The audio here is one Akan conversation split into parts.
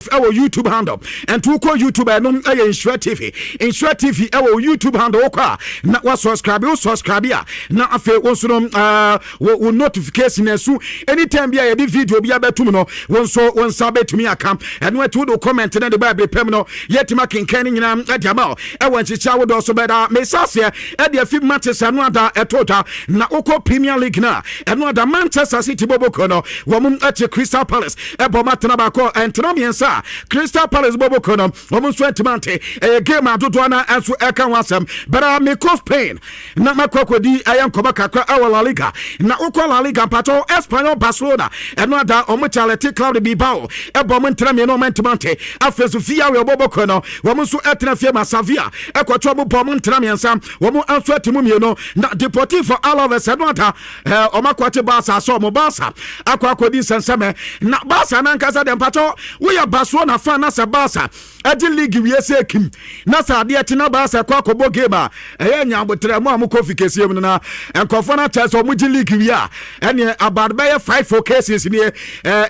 our YouTube handle and to call YouTube and Nhyira TV our YouTube handle oka na wa subscribe ya na afi wonso no notification esu anytime bia ye video bia betum no wonsa betumi aka and we to do comment na de ba bepem no yetima kenkan nyina adiama e won chicha wo do so beda mesase e de afi matches anu ada etota na oko Premier League na anu ada Manchester City boboko no wo mum ache Crystal Palace e bomatena ba ko entena miensa Crystal Palace bobo kono omo swentimante game adodo na anso eka wasam bara me cost pain na makokodi ayan koba kakra La Liga na ukwa La Liga pato Espanyol Barcelona eno ada omo Athletic Club Bilbao e bomo ntra me no mentimante afesu fia we bobo kono omo so etena fia Masavia ekwoto bomo ntra me nsam omo anso atimu me no na Deportivo Alaves eno ada omakwate Barca so omo Barca akwakodi senseme na Barca na nkasa dem pato we ya Barcelona fan na Barca adi league we say kim na sa de ati na Barca kwa kobo game eye nya abotre mu amukofi kesiem na enkofo na chance omuji league we a ene about by 5 cases ni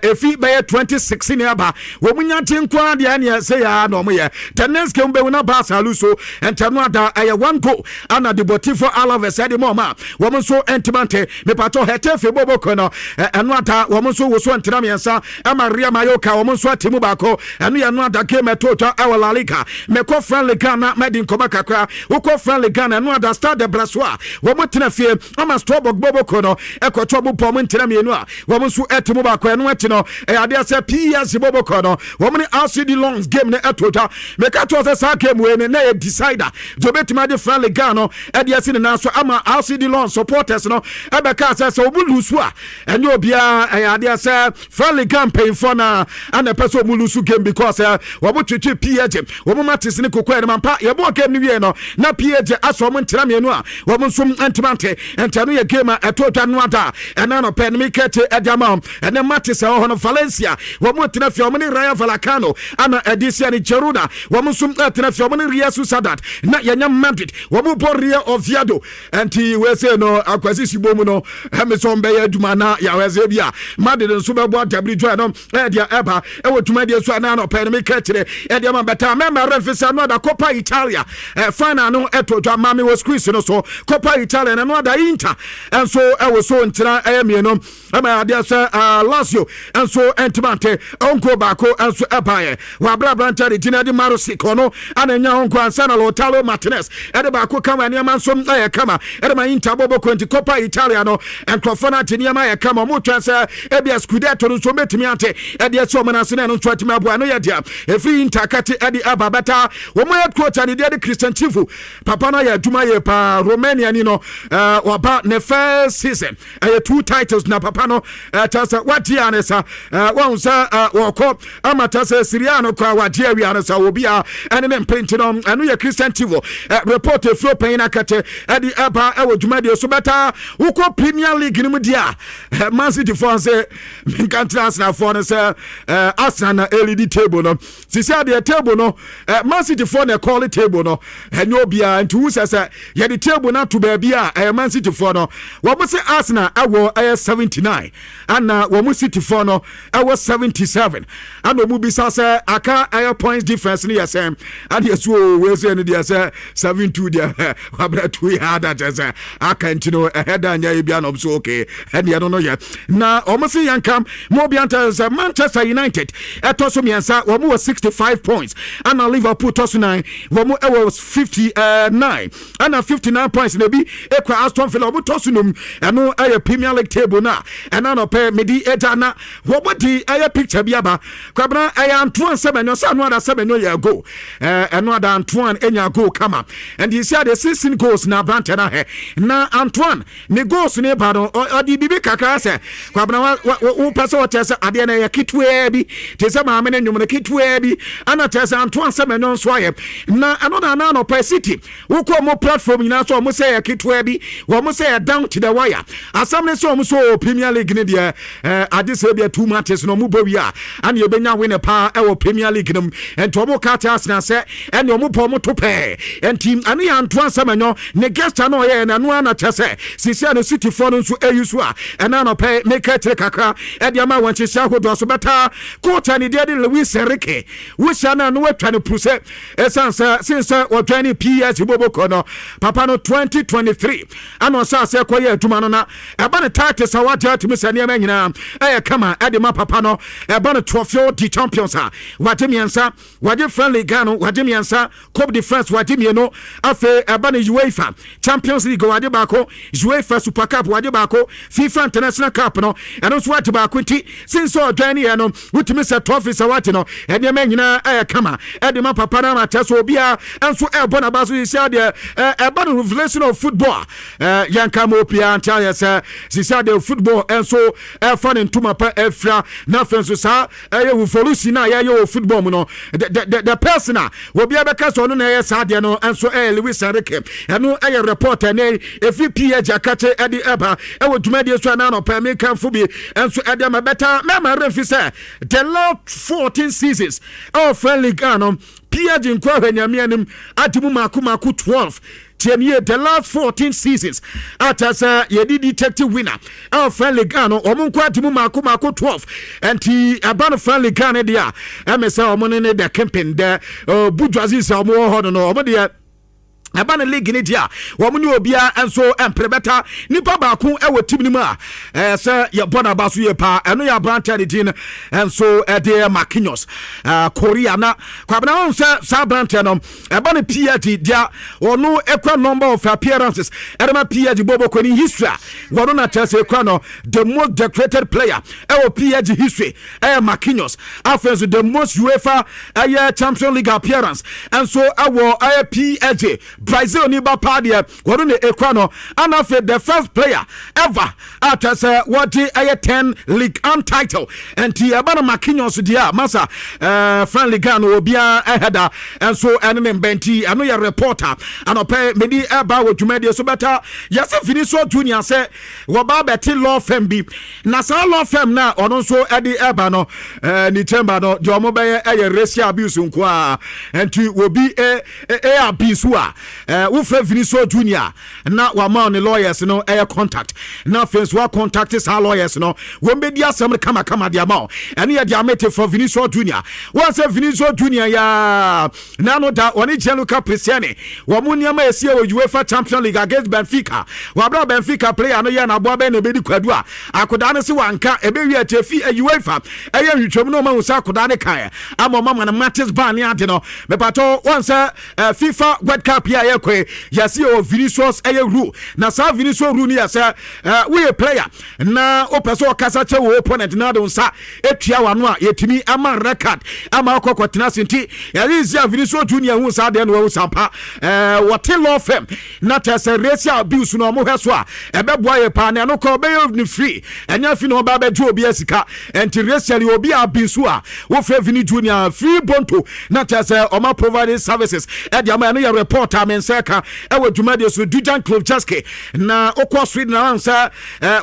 efi by 26 ni aba wo munya tinkwa de ene say ya no mo ye the next game be na Barca luso entano ada eye 1 goal ana Deportivo Alaves ade mo ma wo mo so entimante me pato hetefe bobo kono eno ada wo mo so wo so entina miensa amaria mayoka wo mo so atimu bako eno ya no ada game tota La Liga me ko friendly Ghana medin koba kakra wo ko friendly Ghana no ada Stade de Brasoa wo mo tena fie ama Strasbourg bobo kono ekoto bo pom ntena mienu a wo mo so etimu bako eno eti no ade ase PSG bobo kono wo mo ni RCD Lons game ne etota me ka to se sa game we ne na e decider jo betima de friendly Ghana ade ase ne na so ama RCD Lons supporters no ebe ka se so obu lusu a enyo bia ade ase friendly campaign for na ana person obu lusu game because wo mo twetwe PSG wo mo matis ne kokwa ne mampa ye bo game ni wie no na PSG aso mo ntira mienu a wo mo sum antimante entano ye game etota no ada ena no pen mi kete edama ene matis ho no Valencia wo mo tena fie wo ni Rayo Vallecano ana Edisia ni Cheruda wo mo sum tena fie wo ni Real Sociedad na ye nya Madrid wo mo bo Real Oviedo enti we say no akwasi sibomu no emeson be ya aduma na ya weze bia Madrid nso be bo atabri joy no dia eba e wo tuma dia so na no pen mi kete e dia ma beta member refisa no da Coppa Italia final no etodwa mami was squeeze no so Coppa Italia no da Inter enso e wo so ntira eme no ama dia se Lazio enso entimante onko bako enso ebaye wa bra branta de tina de Marosi kono ananya onko ansana Lautaro Martinez e de bako kama ne ma nso kama e de ma Inter bobo kwenti Coppa Italia no encrofona tenia ma kama mo twanse e bia scudetto no so metimi ante e de so manase no so atimi abo no ye dia e free Inter kati edi ababata wo mo head coach ani de Christian Chifu papa na ya adwuma ye pa Romania ni no oba ne first season 2 titles na papa no tasa watia ne sa wonsa woko amata sa Siriano kwa watia wi anasa obi a ene ne print no anu ye Christian Chifu report e flow pen akate edi aba e wodwuma de so beta woko Premier League ni mu dia Man City for say minkantrans na for no say Arsenal na LED table no sisi the table no Man City for na call it table no enyo bia nti wu sese ye the table na to baby a Man City for no wo mo say Arsenal awo 79 ana wo mo City for no awo 77 ana mu bi say aka points difference ni yesem and yeso we say ni dey say 72 there wabra 2 hard that say aka ntino ahead anya e bia no so okay and you don't know yet na o mo say yankam mo bi anta say Manchester United etoso miensa wo mo 65 points and Liverpool toss 9 wo mo was 59 and 59 points na bi ekwa Aston Villa mo toss num eno Premier League table na and no pay medi eta na wo body picture bi aba kwabna Antoine Semenyo sa no ada Semenyo ya go eno ada Antoine enya go kama and you see the 16 goals na brand na he na Antoine ne goals ne ba no odi bibi kakra se kwabna wo pese wo tese ade na ya kitwe bi tese ma me ne nyum ne kitwe bi ana na tese Antoine Semenyo nso aye na ano na no pa city woko mo platform nyina so mo say ketwa bi wo mo say down to the wire asam ne so mo so Premier League ne de ade se bia 2 matches no mo bowi a ane obenya win pa e wo Premier League no ento mo ka ta asena se ene mo po mo to pe enti ane Antoine Semenyo ne guest na ye na no na tese sisi no city for no so eyusu a ena no pe make atre kakra e de ma wanche sha hodo so beta quarter ni de Luis Enrique wisha na no watwa no puse esansa since watwani PSG boboko no papa no 2023 ano sa se koye aduma no na eba ne titles a waja timi sane ma nyina kama ade ma papa no eba ne trophy di champions a waje miensa waje friendly gano waje miensa Coupe de France waje mieno afe eba ne UEFA Champions League waje bako UEFA Super Cup waje bako FIFA International Cup no eno so waje bako ti since watwani no wutimi se trophies a waje no ede ma nyina kama ede ma papa na ma teso obia enso ebo na baso isi ade eba no revelation of football yanka mo pia antia yes sisi de football enso fan ntuma pa efra na fenso sa ye volusi na ye football mu no the person will be able to no na ye sa de no enso Luis Enrique eno reporter na efi PSG akate edi eba wo dwumade so na no pa me kan fu bi enso ede ma beta me refi say the last 14 seasons of friendly gano PSG nkwa hwanyamianim atimu maku 12 the last 14 seasons as ye detective winner our friendly gano omunkwa atimu maku 12 and abano friendly gano dia emesa omone ne the campaign the bourgeoisie sa omo ho no omo dia abana league ni dia wo mu obia enso emprebeta nipa ba ku ewo tim ni mu a se ye bona ba so ye pa eno ya branta ni din enso de Marquinhos Korea na kwabna won se sa branta no abana PSG dia ono ekwa number of appearances edema PSG bobo ko ni history wono na tese ekwa no the most decorated player ewo PSG history Marquinhos afenso the most UEFA Champions League appearance enso awo PSG Brazil ni ba padia wono ne ekwano anafe the first player ever after say what 10 league title and abana Marquinhos dia masa friendly gan obia header and so ene mbenti ano ya reporter anope medi eba wo dwumade so beta yase Vinicius Junior say wo ba beti law firm bi na sa law firm na ono so edi eba no ni chamber no de omo be racial abuse nko a enti obi abuse a wo fra Vinicius Junior na wa ma on lawyers no contact na fence wa contact sa lawyers no wo be dia asem kama dia ma ene ya dia mete for Vinicius Junior wo say Vinicius Junior ya na no da oni Gianluca Presiani wo mu niam esi o UEFA Champions League against Benfica wa bra Benfica player no ya na bo be na be di kwadu a akoda ne se wanka ebe wi atefi UEFA eye hwetwam no ma wo sa akoda ne kan ama mama na matches ban ne ade no me pato won say FIFA World Cup ya kwe yasi o Vinicius rule na sa Vinicius rule ni yasa we a player na o person kasa che wo opponent na don sa etua wano a yetimi ama record ama akokotena senti yasi Vinicius Junior hu sa de no wo sampa what law firm na tese racial abuse no mo hweso a ebeboa ye pa na no ko be you free enya fi no ba be ju obi asika enti racially obi abuse a wo fe Vini Junior free bonto na tese o ma provide services e dia ma no ya reporter men seka ewo dwumade so Dujan Klovchaski na okwa Sweden na ansa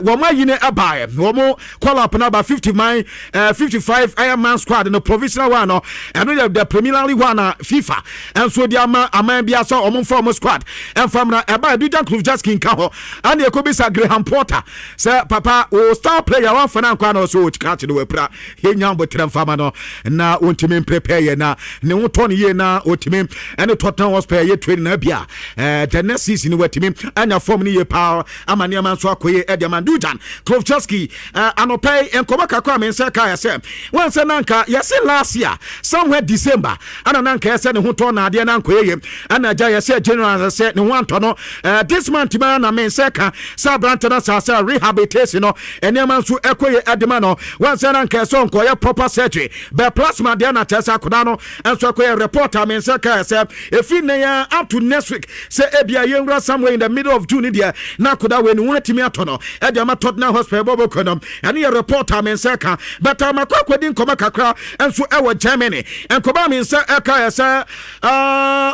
wo ma yine abae wo mo call up na ba 55 Iron Man squad no provisional one no eno the preliminary one FIFA and so dia aman bia so o mo form squad and from na eba Dujan Klovchaski nka ho and e ko bisa Graham Potter say papa o star player one for na kwa no so catch no wepra he nyam botrem fama no na ontimi prepare ye na ne wotɔ ne ye na otimi ene Tottenham Hotspur ye training na bia the next season wetimi anya form ni ye power amane aman so akoye Ediaman Dujan Klovchaski anopai enkoba kakwa mensa ka yase wan se nanka yase last year somewhere December ana nanka yase ne hoto na ade na nkoye ye ana ja yase general yase ne wanto no this month man na mensa ka sa brantana sa rehabilitation no eniaman so ekoye Ediaman no wan se nanka so nkoye proper surgery be plasma de na tesa koda no enso akoye reporter mensa ka yase efi ne ya up to to next week. Say Ebia Yengra somewhere in the middle of June there. Now could I win one team atono. Ediama Tottenham Hospital Bobo Conum. And here reporter men seka. But I'm a quack wedding Komakakra and so our Germany. And Kobami sir Eka sir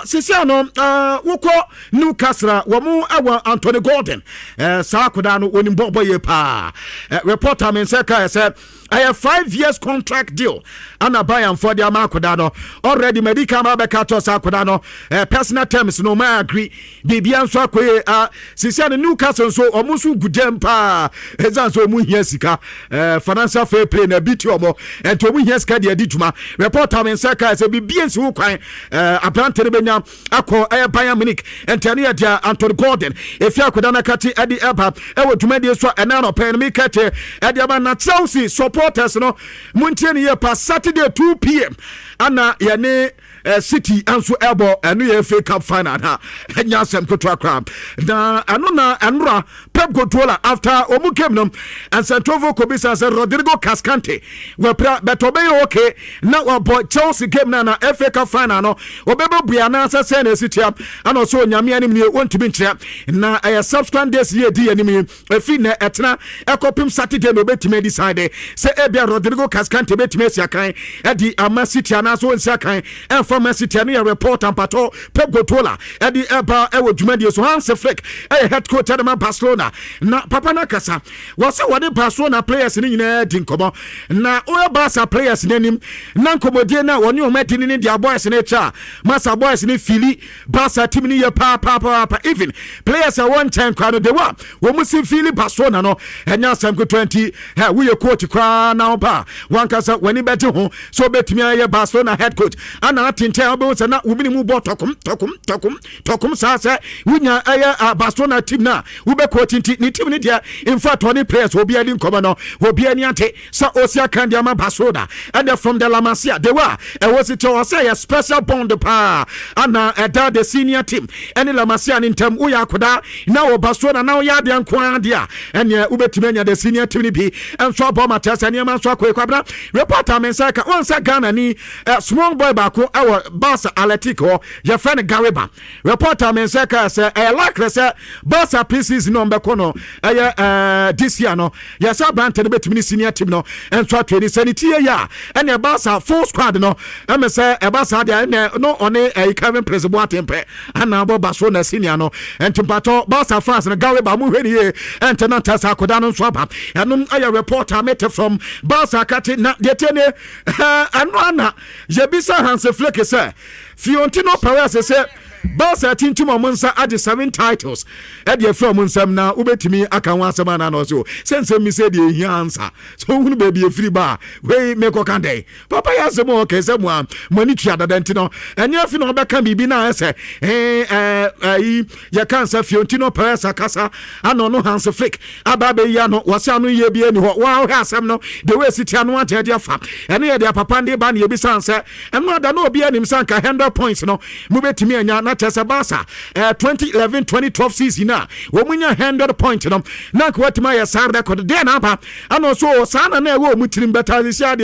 Sisiano Woko Newcastle Wamu our Anthony Gordon. Sakudano winning Bobo Yepa. Reporter men seka said I have 5 years contract deal. And I buy and for the Amakodano. Already medical Mabekato Sakudano. Personal terms no ma agree. Bibian Swakwe Sisiano Newcastle so Omusu Gudempa. Ezanso Muhiesika. Financial fair play na bitiomo. And to Muhieska de Dituma. Reporter men seka as a Bibian Sukai. A planted Benya Ako Bayern Munich. And Tania Dia Anton Gordon. If Yakudana Kati Adi Eba. Ewo Tumediaswa and Nano Pen Mikate. Adiabana Chelsea supporters no. Muntiani ye pa Saturday 2 p.m. Anna Yane City Ansu Elbow and New FA Cup final ha enya sem kotwa crab na anona anura Pep Guardiola after Omukemnom and Santovo Kobisa said Rodrigo Cascante we beto be okay na boy Chelsea game na FA Cup final no obebo buana sa say na City and also nyame anim ne wontumi nkyerɛ na subsequent days ye di anim efi na etna ekopim Saturday no betime decide say ebia Rodrigo Cascante betime siakan e di ama City na so nsiakan from City and a report and pato Pep Guardiola Eddie Eba Ewo Jumedi so Hans Flick head coach at Barcelona na Papa Nakasa was what the Barcelona players in Dinkomo na all Barca players in him Nankomodiana when you met in India boys in HR Massa boys in Philly Barca team in your papa even players are one time crowd they were when we see Philly Barcelona no and now some 20 we a coach crown now bar one casa when he better home so bet me a Barcelona head coach and Terrible and not women who bought Tokum Sasa. We are Barcelona team now. We be quoting team in fact 20 players will be in common will be any ante so Osia Candiama Barcelona and from the La Masia they were was it to say a special bond power and the senior team and La Masia in term Uyakuda now Barcelona now Yadian Quandia and Ubetimania the senior team be and so Bomatas and Yaman Swakwe Quabra reporter Mensaka once a Ghana ni small boy Baku our Barca Atletico, your friend Gariba. Reporter Menseka say, I like to say, Barca pieces number kono, this year no, yes, I banted a bit to senior team no, and try to sanity ya, and a Barca full squad no, and say, a Barca no on a Kevin President Tempe, and now Barcelona senior no, and to Pato, Barca France and Gariba Muheni, and Tenanta Sakodano Swapa, and I reporter met from Barca Katin, not Detene, and Rana, Jebisa Hans Flick. Fiontino Perez said Barca team to Monsa add 7 titles. At your from Munsam now, Ubetimi Akawasamana also. Since me said the answer. So who be a free bar. Way make a day. Papa has a more case someone money other than Tino. And you know that can be nice. You can't say Fiontino Perez Casa. I know no hands of flick. Ababe Yano was Yanu Yebi and wow has some no the way City and wanted their fat. And here their Papandi Ban Yebisansa. And not no be an Imsanka 100 points no. Mubetimi and Tessa Barca 2011-2012 season na womunya 100 point no na kwati ma ya sar record de na ba ano so sana na wo mutirim beta this year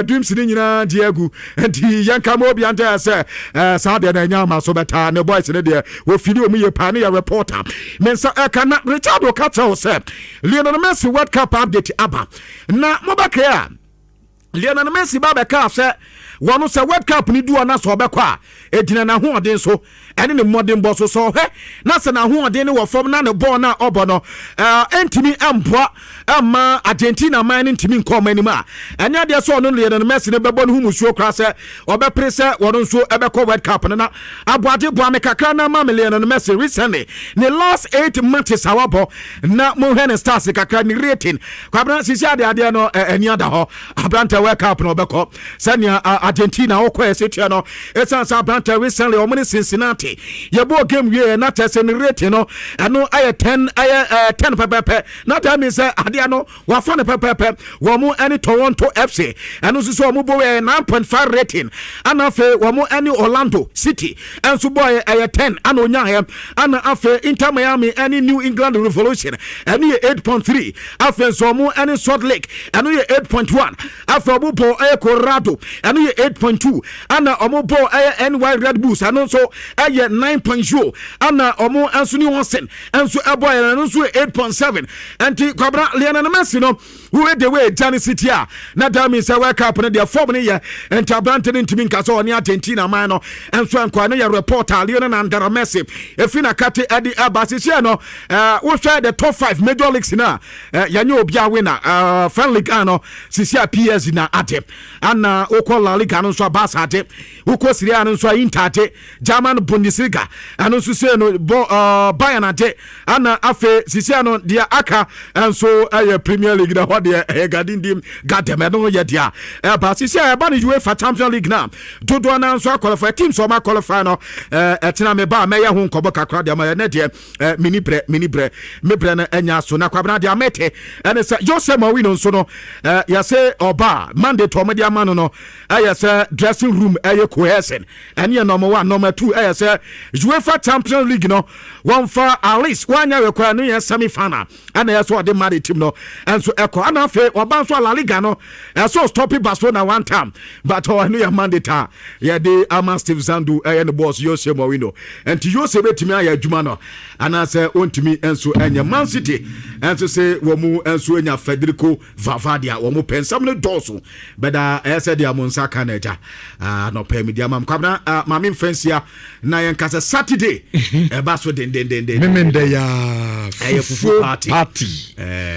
dreams ni nyina diagu enti yanka mo bi anta say sa de na nyama so beta ne boys ne de wo fili o mu ye pa ne ya reporter mensa kana Richard Okata say Lionel Messi World Cup update aba na mobaka ya Lionel Messi ba beka say wonu say World Cup ni duo na so obekwa ejina na ho odin so ene ne modern boss so he na se na ho odin ne wo fom na ne ball na obono entimi amboa ama Argentina man entimi nkoma anima enya de so no le ne Messi ne bebo no hu musuo kra se obepre se wonu so ebekọ World Cup na aboade boa me kakra na ma le ne Messi recently ne last 8 matches awabo na mo he ne stars kakra ni rating kwabra sisi ade no eni ada ho abranta World Cup no obekọ sanya Argentina okọ esetia no esansa abranta recently omini Cincinnati yebo game we na tese ni rating no ano aye 10 pepepe na that means ade no wa fa ne pepepe wo mu any Toronto FC ano so mo bo 9.5 rating ana fe wo mu any Orlando City enso boy 10 ana onya he ana afe Inter Miami any New England Revolution any 8.3 afe so mo any Salt Lake ano 8.1 afe bo Colorado ano 8.2 ana omo ball NY Red Bulls ano so 9.0 ana omo anso ni Onsen anso eboy ano so 8.7 anti kwabra Lionel Messi no who the way Johnny City na that means World Cup na their form ne ye anti abrante ntimi nka so oni Argentina man no anso anko na ye reporter Lionel Andara Messi efina kate adi abasisi no we try the top 5 major leagues na yanyo obi a winner friend league ano sisi a PSG na ate ana okọ La Liga no so Barca ate okọ Serie A no so Inter ate German Bundesliga ano so se no Bayern ate ana afe sisi ano dia aka enso Premier League na what dia gadin dim gadem no ye dia ba sisi a ba no UEFA Champions League na dodo na so qualify team so ma qualify no etina me ba me ye ho nkobo kakra dia ma ne dia mini bre na enya so na kwabna dia mete ene se Jose Mourinho so no ya say oba Monday to me dia man no ya say dressing room cohesion ene number 1 number 2 ya say UEFA Champions League no one for at least one year rekwa no ya semi final and ya so the mad team no and so eko ana fe oba so La Liga no so stop Barcelona one time but no ya Monday ta ya de Ama Steve Zandu the boss Jose Mourinho and to Jose betimi ya adwuma no ana say ontimi enso enya Man City enso say wo mu enso enya Federico Valverde wo mu pensam no doso beda ese dia monsa kanaja no pay me dia mam kwabna mami mfansia na yen kasa Saturday e ba so den memende ya fufu party